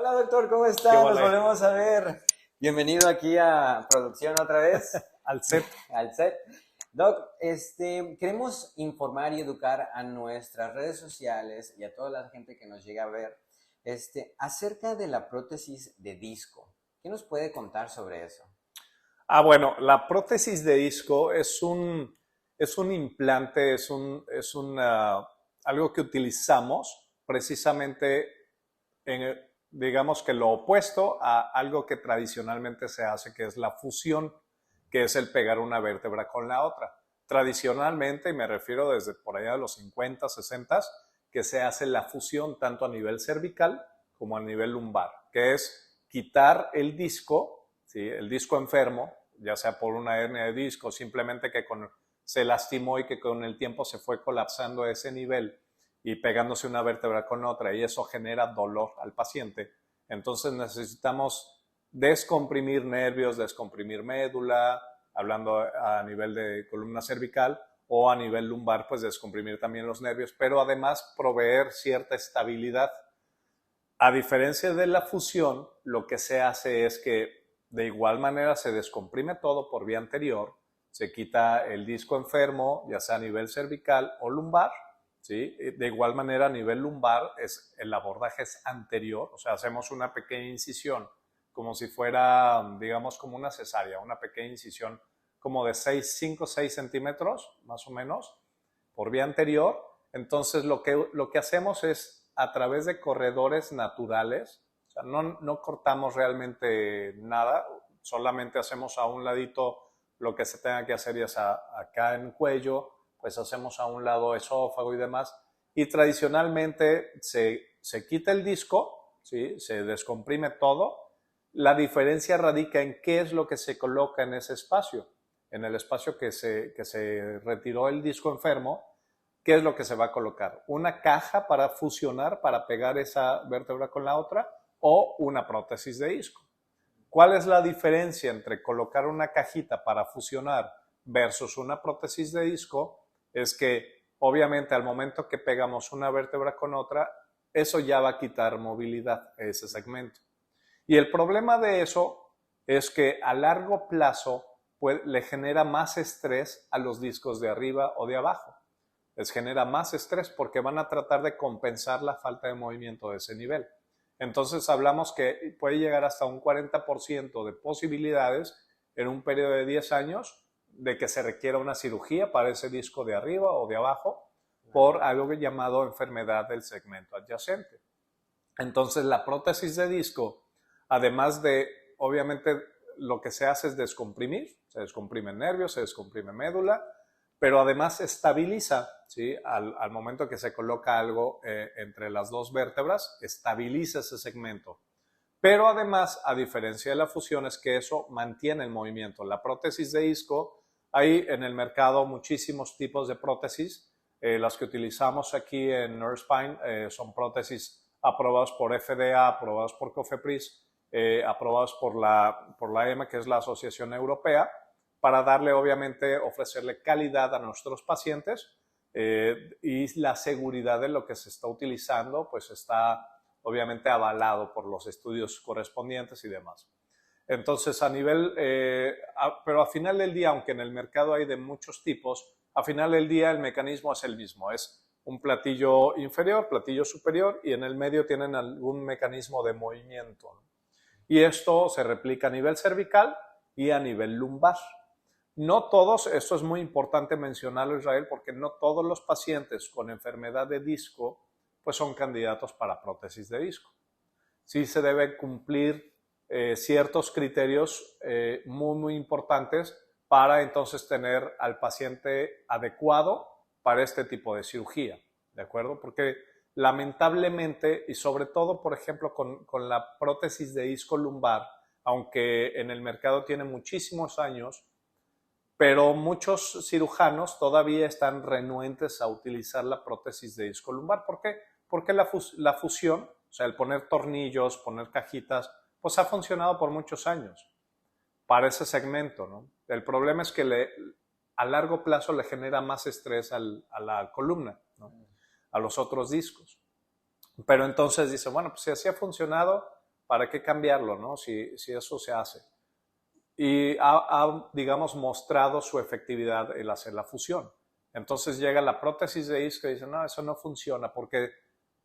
Hola doctor, ¿cómo ¿Qué está? Nos vale? volvemos a ver. Bienvenido aquí a producción otra vez, Al set. al set. Doc, queremos informar y educar a nuestras redes sociales y a toda la gente que nos llega a ver, acerca de la prótesis de disco. ¿Qué nos puede contar sobre eso? Bueno, la prótesis de disco es un implante, algo que utilizamos precisamente digamos que lo opuesto a algo que tradicionalmente se hace, que es la fusión, que es el pegar una vértebra con la otra. Tradicionalmente, y me refiero desde por allá de los 50, 60, que se hace la fusión tanto a nivel cervical como a nivel lumbar, que es quitar el disco, ¿sí? El disco enfermo, ya sea por una hernia de disco, simplemente que se lastimó y que con el tiempo se fue colapsando a ese nivel y pegándose una vértebra con otra, y eso genera dolor al paciente. Entonces necesitamos descomprimir nervios, descomprimir médula, hablando a nivel de columna cervical, o a nivel lumbar, pues descomprimir también los nervios, pero además proveer cierta estabilidad. A diferencia de la fusión, lo que se hace es que de igual manera se descomprime todo por vía anterior, se quita el disco enfermo, ya sea a nivel cervical o lumbar, ¿sí? De igual manera a nivel lumbar el abordaje es anterior, o sea, hacemos una pequeña incisión, como si fuera, digamos, como una cesárea, una pequeña incisión como de 5 o 6 centímetros, más o menos, por vía anterior. Entonces lo que hacemos es a través de corredores naturales, o sea, no cortamos realmente nada, solamente hacemos a un ladito lo que se tenga que hacer, ya sea acá en cuello, pues hacemos a un lado esófago y demás, y tradicionalmente se quita el disco, ¿sí? Se descomprime todo. La diferencia radica en qué es lo que se coloca en ese espacio, en el espacio que se retiró el disco enfermo. ¿Qué es lo que se va a colocar? ¿Una caja para fusionar, para pegar esa vértebra con la otra, o una prótesis de disco? ¿Cuál es la diferencia entre colocar una cajita para fusionar versus una prótesis de disco? Es que obviamente al momento que pegamos una vértebra con otra, eso ya va a quitar movilidad a ese segmento. Y el problema de eso es que a largo plazo le genera más estrés a los discos de arriba o de abajo. Les genera más estrés porque van a tratar de compensar la falta de movimiento de ese nivel. Entonces hablamos que puede llegar hasta un 40% de posibilidades en un periodo de 10 años de que se requiera una cirugía para ese disco de arriba o de abajo por algo llamado enfermedad del segmento adyacente. Entonces la prótesis de disco, además de, obviamente, lo que se hace es descomprimir, se descomprime nervios, se descomprime médula, pero además estabiliza, ¿sí? Al momento que se coloca algo entre las dos vértebras, estabiliza ese segmento. Pero además, a diferencia de la fusión, es que eso mantiene el movimiento. La prótesis de disco, hay en el mercado muchísimos tipos de prótesis. Las que utilizamos aquí en Neurospine son prótesis aprobadas por FDA, aprobadas por COFEPRIS, aprobadas por la EMA, que es la Asociación Europea, para darle, obviamente, ofrecerle calidad a nuestros pacientes, y la seguridad de lo que se está utilizando, pues está obviamente avalado por los estudios correspondientes y demás. Entonces, pero a final del día, aunque en el mercado hay de muchos tipos, a final del día el mecanismo es el mismo, es un platillo inferior, platillo superior, y en el medio tienen algún mecanismo de movimiento. Y esto se replica a nivel cervical y a nivel lumbar. No todos, esto es muy importante mencionarlo, Israel, porque no todos los pacientes con enfermedad de disco pues son candidatos para prótesis de disco. Sí se deben cumplir ciertos criterios muy importantes para entonces tener al paciente adecuado para este tipo de cirugía, ¿de acuerdo? Porque lamentablemente, y sobre todo, por ejemplo, con la prótesis de disco lumbar, aunque en el mercado tiene muchísimos años, pero muchos cirujanos todavía están renuentes a utilizar la prótesis de disco lumbar. ¿Por qué? Porque la fusión, o sea, el poner tornillos, poner cajitas, pues ha funcionado por muchos años para ese segmento, ¿no? El problema es que a largo plazo le genera más estrés a la columna, ¿no? A los otros discos. Pero entonces dice, bueno, pues si así ha funcionado, ¿para qué cambiarlo, no? Si eso se hace. Y digamos, mostrado su efectividad el hacer la fusión. Entonces llega la prótesis de disco y dice, no, eso no funciona porque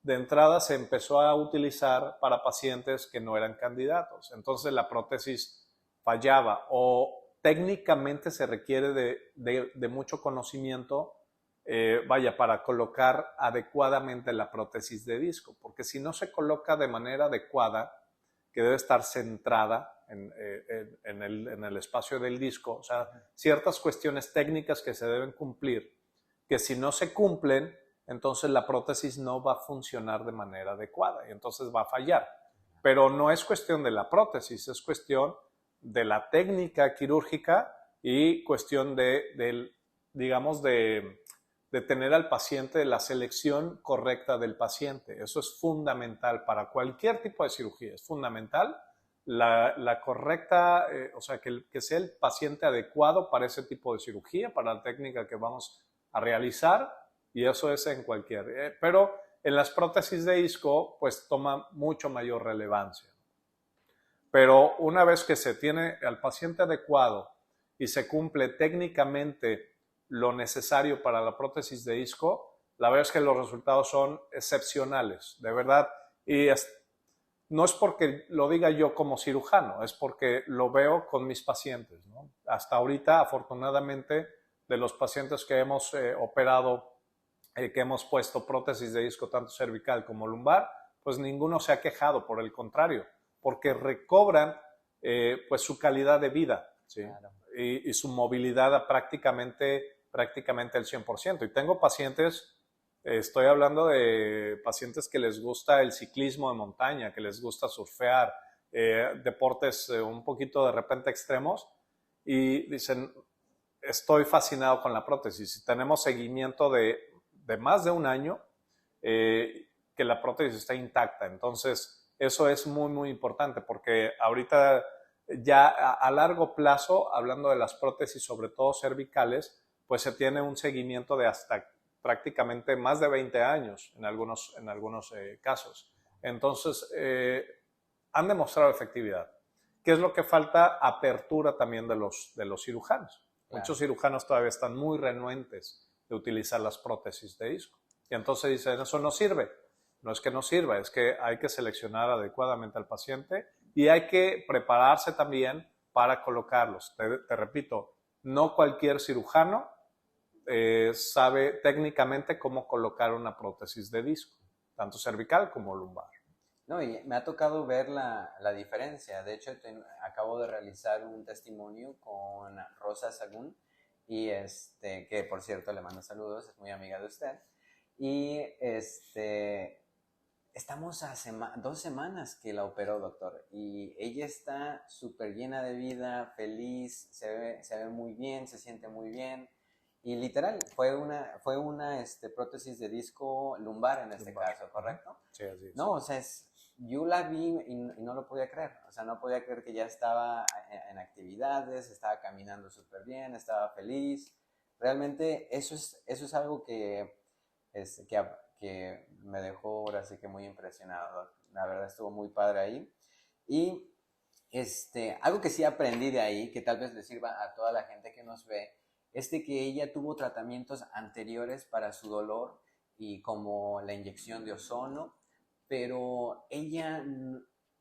de entrada se empezó a utilizar para pacientes que no eran candidatos. Entonces la prótesis fallaba o técnicamente se requiere de mucho conocimiento, para colocar adecuadamente la prótesis de disco, porque si no se coloca de manera adecuada, que debe estar centrada en el espacio del disco, o sea, ciertas cuestiones técnicas que se deben cumplir, que si no se cumplen, entonces la prótesis no va a funcionar de manera adecuada y entonces va a fallar. Pero no es cuestión de la prótesis, es cuestión de la técnica quirúrgica y cuestión digamos, de tener al paciente, la selección correcta del paciente. Eso es fundamental para cualquier tipo de cirugía. Es fundamental la correcta, o sea, que sea el paciente adecuado para ese tipo de cirugía, para la técnica que vamos a realizar, y eso es en cualquier. Pero en las prótesis de disco, pues toma mucho mayor relevancia. Pero una vez que se tiene al paciente adecuado y se cumple técnicamente lo necesario para la prótesis de disco, la verdad es que los resultados son excepcionales, de verdad. Y no es porque lo diga yo como cirujano, es porque lo veo con mis pacientes, ¿no? Hasta ahorita, afortunadamente, de los pacientes que hemos operado, que hemos puesto prótesis de disco tanto cervical como lumbar, pues ninguno se ha quejado, por el contrario, porque recobran pues su calidad de vida, ¿sí? Claro. Y su movilidad a prácticamente el 100%. Y tengo pacientes, estoy hablando de pacientes que les gusta el ciclismo de montaña, que les gusta surfear, deportes un poquito de repente extremos, y dicen, estoy fascinado con la prótesis. Y tenemos seguimiento de más de un año, que la prótesis está intacta. Entonces, eso es muy, muy importante, porque ahorita ya a largo plazo, hablando de las prótesis, sobre todo cervicales, pues se tiene un seguimiento de hasta prácticamente más de 20 años en algunos casos. Entonces, han demostrado efectividad. ¿Qué es lo que falta? Apertura también de los cirujanos. Claro. Muchos cirujanos todavía están muy renuentes de utilizar las prótesis de disco. Y entonces dicen, eso no sirve. No es que no sirva, es que hay que seleccionar adecuadamente al paciente y hay que prepararse también para colocarlos. Te repito, no cualquier cirujano sabe técnicamente cómo colocar una prótesis de disco, tanto cervical como lumbar. No, y me ha tocado ver la diferencia. De hecho, acabo de realizar un testimonio con Rosa Sagún, y que por cierto le mando saludos, es muy amiga de usted. Y estamos a 2 semanas que la operó, doctor, y ella está súper llena de vida, feliz, se ve muy bien, se siente muy bien. Y literal, fue una prótesis de disco lumbar en este caso, ¿correcto? Sí, así es. No, o sea, yo la vi y no lo podía creer. O sea, no podía creer que ya estaba en actividades, estaba caminando súper bien, estaba feliz. Realmente eso es algo que me dejó ahora sí que muy impresionado. La verdad estuvo muy padre ahí. Y algo que sí aprendí de ahí, que tal vez le sirva a toda la gente que nos ve, es de que ella tuvo tratamientos anteriores para su dolor, y como la inyección de ozono, pero ella,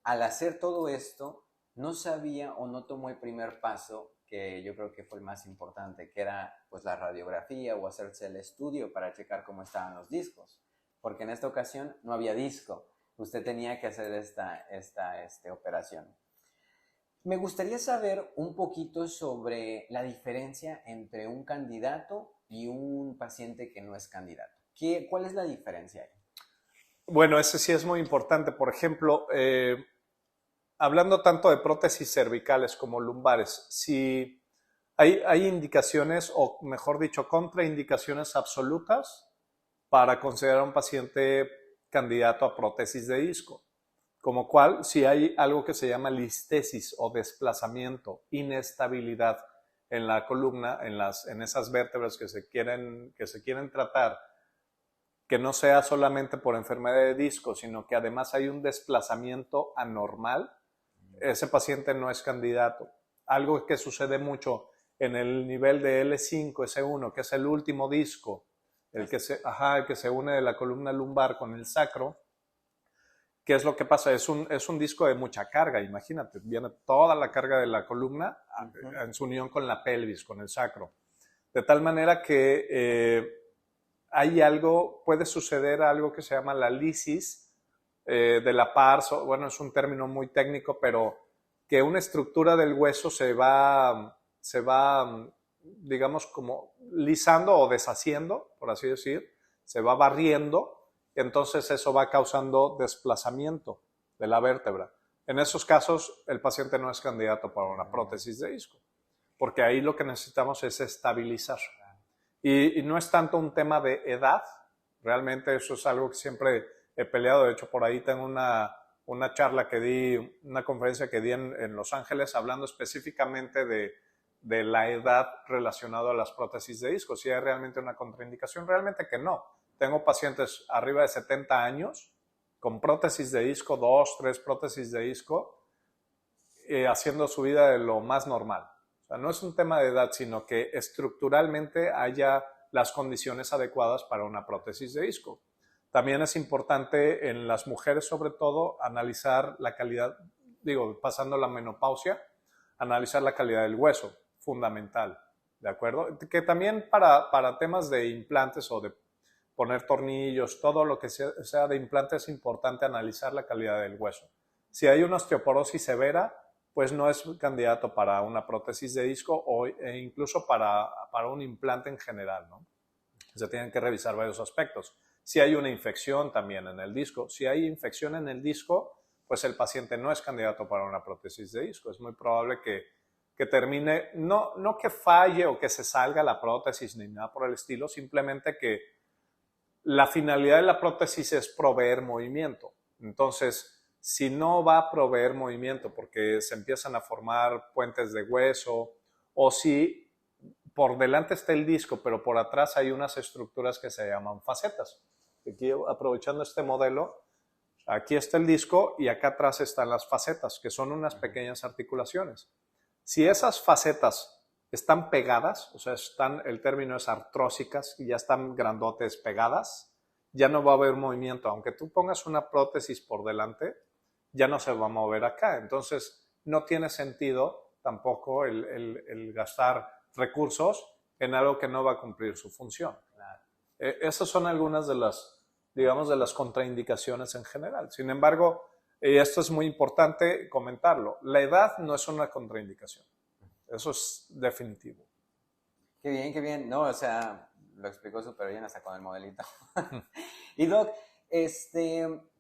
al hacer todo esto, no sabía o no tomó el primer paso, que yo creo que fue el más importante, que era pues la radiografía o hacerse el estudio para checar cómo estaban los discos, porque en esta ocasión no había disco, usted tenía que hacer esta operación. Me gustaría saber un poquito sobre la diferencia entre un candidato y un paciente que no es candidato. ¿Cuál es la diferencia ahí? Bueno, ese sí es muy importante. Por ejemplo, hablando tanto de prótesis cervicales como lumbares, si hay indicaciones, o mejor dicho, contraindicaciones absolutas para considerar a un paciente candidato a prótesis de disco. Como cual, si hay algo que se llama listesis o desplazamiento, inestabilidad en la columna, en esas vértebras que se quieren tratar, que no sea solamente por enfermedad de disco, sino que además hay un desplazamiento anormal, ese paciente no es candidato. Algo que sucede mucho en el nivel de L5, S1, que es el último disco, el que se une de la columna lumbar con el sacro. ¿Qué es lo que pasa? Es un disco de mucha carga, imagínate, viene toda la carga de la columna en su unión con la pelvis, con el sacro. De tal manera que puede suceder algo que se llama la lisis de la pars, bueno, es un término muy técnico, pero que una estructura del hueso se va, digamos, como lisando o deshaciendo, por así decir, se va barriendo, entonces eso va causando desplazamiento de la vértebra. En esos casos, el paciente no es candidato para una prótesis de disco, porque ahí lo que necesitamos es estabilizar. Y no es tanto un tema de edad, realmente eso es algo que siempre he peleado. De hecho, por ahí tengo una charla que di, una conferencia que di en Los Ángeles, hablando específicamente de la edad relacionada a las prótesis de disco. Si hay realmente una contraindicación, realmente que no. Tengo pacientes arriba de 70 años con prótesis de disco, 2, 3 prótesis de disco, haciendo su vida de lo más normal. O sea, no es un tema de edad, sino que estructuralmente haya las condiciones adecuadas para una prótesis de disco. También es importante en las mujeres, sobre todo, analizar la calidad, pasando la menopausia, analizar la calidad del hueso, fundamental, ¿de acuerdo? Que también para temas de implantes o de poner tornillos, todo lo que sea de implantes, es importante analizar la calidad del hueso. Si hay una osteoporosis severa, pues no es candidato para una prótesis de disco e incluso para un implante en general, ¿no? Se tienen que revisar varios aspectos. Si hay una infección también en el disco, si hay infección en el disco, pues el paciente no es candidato para una prótesis de disco. Es muy probable que termine, no que falle o que se salga la prótesis ni nada por el estilo, simplemente que la finalidad de la prótesis es proveer movimiento. Entonces, si no va a proveer movimiento porque se empiezan a formar puentes de hueso, o si por delante está el disco, pero por atrás hay unas estructuras que se llaman facetas. Aquí, aprovechando este modelo, aquí está el disco y acá atrás están las facetas, que son unas pequeñas articulaciones. Si esas facetas están pegadas, o sea, el término es artrósicas, y ya están grandotes pegadas, ya no va a haber movimiento. Aunque tú pongas una prótesis por delante, ya no se va a mover acá. Entonces, no tiene sentido tampoco el gastar recursos en algo que no va a cumplir su función. Claro. Esas son algunas de las contraindicaciones en general. Sin embargo, y esto es muy importante comentarlo, la edad no es una contraindicación. Eso es definitivo. Qué bien, qué bien. No, o sea, lo explicó súper bien hasta con el modelito. Y Doc,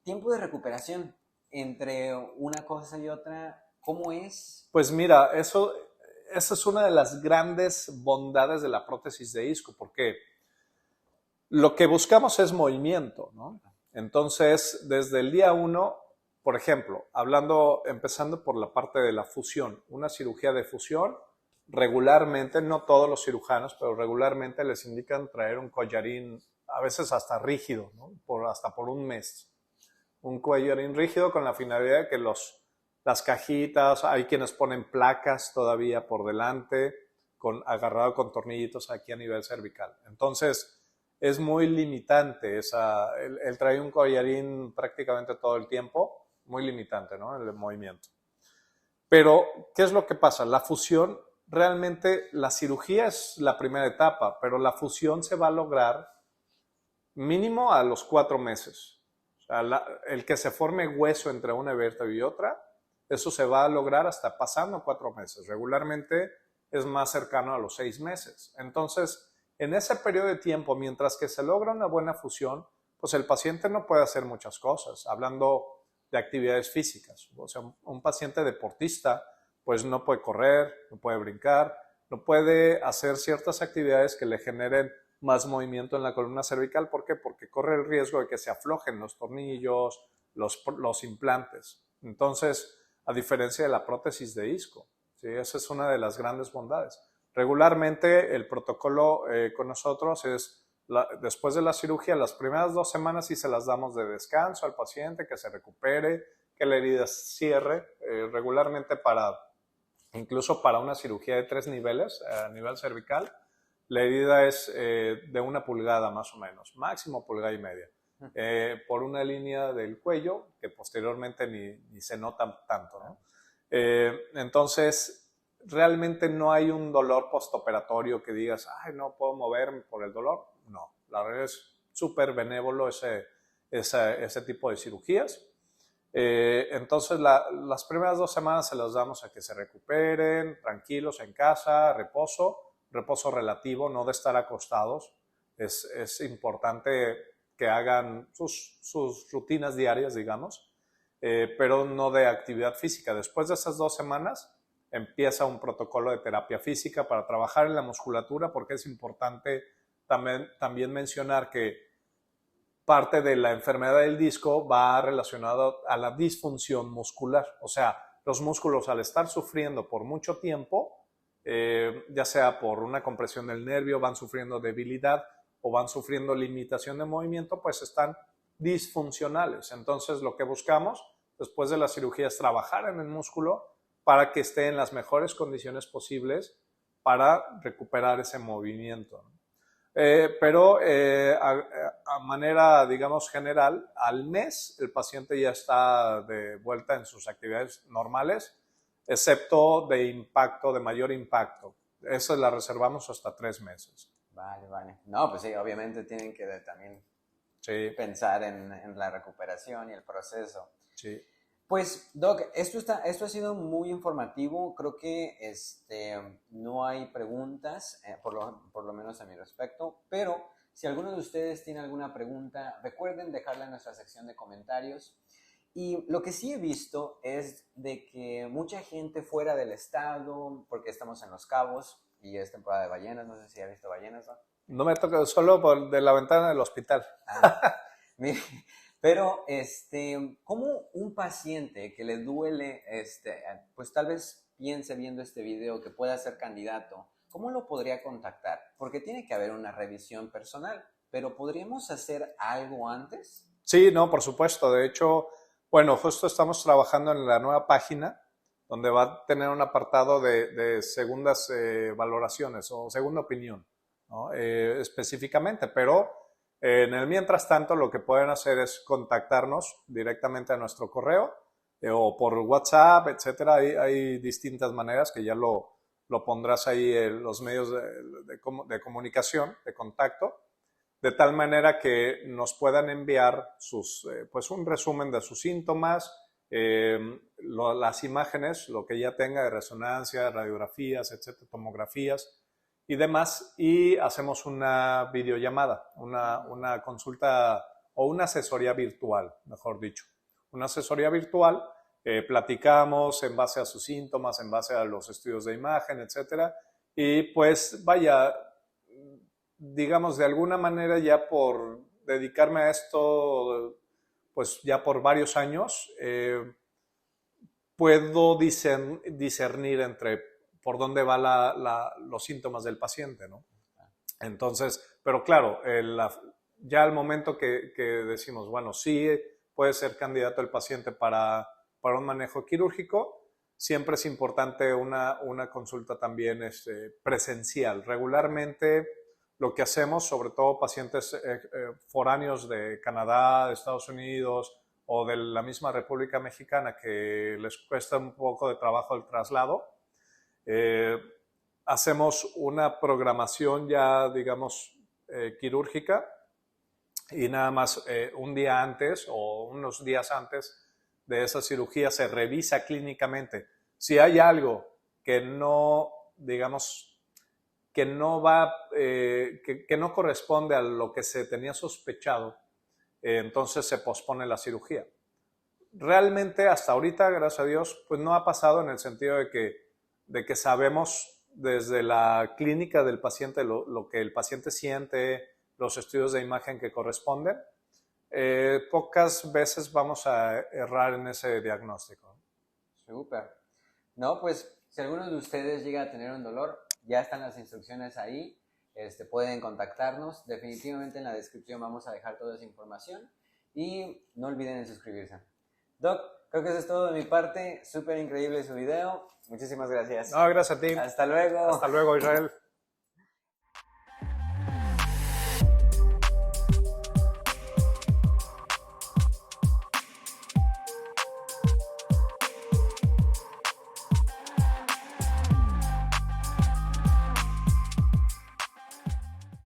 tiempo de recuperación entre una cosa y otra, ¿cómo es? Pues mira, esa es una de las grandes bondades de la prótesis de disco, porque lo que buscamos es movimiento, ¿no? Entonces, desde el día 1, por ejemplo, empezando por la parte de la fusión, una cirugía de fusión, regularmente, no todos los cirujanos, pero regularmente les indican traer un collarín, a veces hasta rígido, ¿no? Hasta por un mes. Un collarín rígido con la finalidad de que las cajitas, hay quienes ponen placas todavía por delante, agarrado con tornillitos aquí a nivel cervical. Entonces, es muy limitante él trae un collarín prácticamente todo el tiempo, muy limitante, ¿no? El movimiento. Pero, ¿qué es lo que pasa? La fusión, realmente la cirugía es la primera etapa, pero la fusión se va a lograr mínimo a los 4 meses. O sea, el que se forme hueso entre una vértebra y otra, eso se va a lograr hasta pasando 4 meses. Regularmente es más cercano a los 6 meses. Entonces, en ese periodo de tiempo, mientras que se logra una buena fusión, pues el paciente no puede hacer muchas cosas, hablando de actividades físicas. O sea, un paciente deportista, pues no puede correr, no puede brincar, no puede hacer ciertas actividades que le generen más movimiento en la columna cervical. ¿Por qué? Porque corre el riesgo de que se aflojen los tornillos, los implantes. Entonces, a diferencia de la prótesis de disco, ¿sí? Esa es una de las grandes bondades. Regularmente el protocolo con nosotros es después de la cirugía, las primeras 2 semanas sí se las damos de descanso al paciente, que se recupere, que la herida cierre regularmente incluso para una cirugía de 3 niveles, a nivel cervical, la herida es de 1 pulgada más o menos, máximo 1,5 pulgadas, por una línea del cuello que posteriormente ni se nota tanto, ¿no? Entonces, realmente no hay un dolor postoperatorio que digas, ay, no puedo moverme por el dolor. No, la verdad es súper benévolo ese tipo de cirugías. Entonces, las primeras 2 semanas se las damos a que se recuperen, tranquilos en casa, reposo relativo, no de estar acostados. Es importante que hagan sus rutinas diarias, digamos, pero no de actividad física. Después de esas 2 semanas, empieza un protocolo de terapia física para trabajar en la musculatura, porque es importante también mencionar que parte de la enfermedad del disco va relacionado a la disfunción muscular. O sea, los músculos al estar sufriendo por mucho tiempo, ya sea por una compresión del nervio, van sufriendo debilidad o van sufriendo limitación de movimiento, pues están disfuncionales. Entonces, lo que buscamos después de la cirugía es trabajar en el músculo para que esté en las mejores condiciones posibles para recuperar ese movimiento. Pero a manera, digamos, general, al mes el paciente ya está de vuelta en sus actividades normales, excepto de mayor impacto. Esa la reservamos hasta 3 meses. Vale, vale. No, pues sí, obviamente tienen que también pensar en la recuperación y el proceso. Sí. Pues, Doc, esto ha sido muy informativo. Creo que no hay preguntas, por lo menos a mi respecto, pero si alguno de ustedes tiene alguna pregunta, recuerden dejarla en nuestra sección de comentarios. Y lo que sí he visto es de que mucha gente fuera del estado, porque estamos en Los Cabos y es temporada de ballenas, no sé si ha visto ballenas, ¿no? No me toca solo de la ventana del hospital. Mire, pero, ¿cómo un paciente que le duele, pues tal vez piense viendo este video que pueda ser candidato, ¿cómo lo podría contactar? Porque tiene que haber una revisión personal, pero ¿podríamos hacer algo antes? Sí, no, por supuesto. De hecho, bueno, justo estamos trabajando en la nueva página donde va a tener un apartado de segundas valoraciones o segunda opinión, ¿no? Específicamente, pero en el mientras tanto lo que pueden hacer es contactarnos directamente a nuestro correo o por WhatsApp, etcétera. Hay distintas maneras que ya lo pondrás ahí en los medios de comunicación, de contacto, de tal manera que nos puedan enviar pues un resumen de sus síntomas, las imágenes, lo que ya tenga de resonancia, radiografías, etcétera, tomografías y demás, y hacemos una videollamada, una consulta o una asesoría virtual, mejor dicho. Una asesoría virtual, platicamos en base a sus síntomas, en base a los estudios de imagen, etcétera, y pues vaya, digamos, de alguna manera ya por dedicarme a esto, pues ya por varios años, puedo discernir entre por dónde van los síntomas del paciente, ¿no? Entonces, pero claro, ya al momento que decimos, bueno, sí puede ser candidato el paciente para un manejo quirúrgico, siempre es importante una consulta también presencial. Regularmente lo que hacemos, sobre todo pacientes foráneos de Canadá, de Estados Unidos o de la misma República Mexicana que les cuesta un poco de trabajo el traslado, hacemos una programación ya, digamos, quirúrgica y nada más un día antes o unos días antes de esa cirugía se revisa clínicamente. Si hay algo que no, digamos, que no va, que no corresponde a lo que se tenía sospechado, entonces se pospone la cirugía. Realmente hasta ahorita, gracias a Dios, pues no ha pasado en el sentido de que sabemos desde la clínica del paciente lo que el paciente siente, los estudios de imagen que corresponden. Pocas veces vamos a errar en ese diagnóstico. Súper. No, pues si alguno de ustedes llega a tener un dolor, ya están las instrucciones ahí. pueden contactarnos. Definitivamente en la descripción vamos a dejar toda esa información. Y no olviden en suscribirse. Doc, creo que eso es todo de mi parte. Súper increíble su video. Muchísimas gracias. No, gracias a ti. Hasta luego. Hasta luego, Israel.